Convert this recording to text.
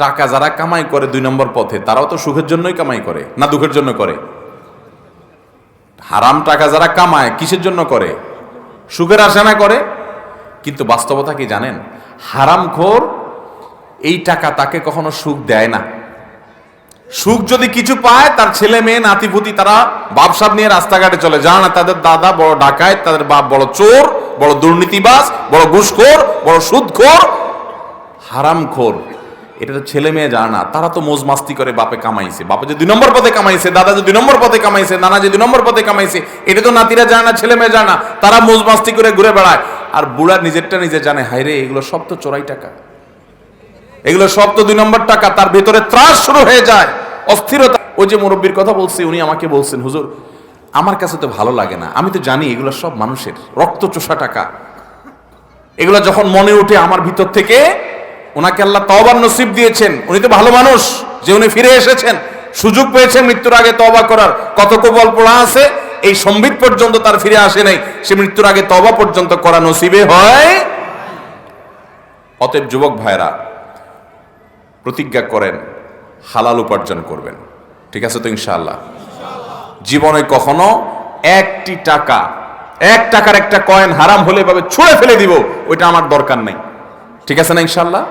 টাকা যারা কামাই করে 2 নম্বর পথে, তারাও তো সুখের জন্যই কামাই করে, না দুঃখের জন্য করে? হারাম টাকা যারা কামায় কিসের জন্য করে? সুখের আশা না করে? কিন্তু বাস্তবতা কি জানেন? হারামখোর এই টাকা তাকে কখনো সুখ দেয় না। সুখ যদি কিছু পায়, তার ছেলে মেয়ে নাতিপুতি তারা বাপসাব নিয়ে রাস্তাঘাটে চলে যায় না, তাদের দাদা বড় ডাকাত, তাদের বাপ বড় চোর, বড় দুর্নীতিবাজ, বড় ঘুষখোর, বড় সুদখোর, হারামখোর। এটা তো ছেলে মেয়ে জানে না, তারা তো মোজ মাস্তি করে বাপে কামাইছে, বাপে যে 2 নম্বর পথে কামাইছে, দাদা যে 2 নম্বর পথে কামাইছে, নানা যে 2 নম্বর পথে কামাইছে, এটা তো নাতিরা জানে না, ছেলে মেয়ে জানে না, তারা মোজ মাস্তি করে ঘুরে বেড়ায়। আর বুড়া নিজেরটা নিজে জানে, হায়রে এগুলো সব তো চোরাই টাকা, এগুলো সব তো 2 নম্বর টাকা। তার ভেতরে ত্রাস শুরু হয়ে যায়, অস্থিরতা। ওই যে মুরব্বীর কথা বলছি, উনি আমাকে বলছেন, হুজুর আমার কাছে তো ভালো লাগে না, আমি তো জানি এগুলো সব মানুষের রক্ত চোষা টাকা, এগুলো যখন মনে উঠে আমার ভিতর থেকে, ওনাকে আল্লাহ তওবার নসিব দিয়েছেন, উনি তো ভালো মানুষ যে উনি ফিরে এসেছেন, সুযোগ পেয়েছেন মৃত্যুর আগে তওবা করার। কত কবল পড়া আছে, এই সম্বিত পর্যন্ত তার ফিরে আসে নাই, সে মৃত্যুর আগে তওবা পর্যন্ত করা নসিবে হয়। অতএব যুবক ভাইরা, প্রতিজ্ঞা করেন হালাল উপার্জন করবেন, ঠিক আছে তো ইনশাআল্লাহ? জীবনে কখনো 1 টাকার একটা কয়েন হারাম হলে ভাবে ছুঁড়ে ফেলে দিব, ওইটা আমার দরকার নেই, ঠিক আছে না ইনশাআল্লাহ?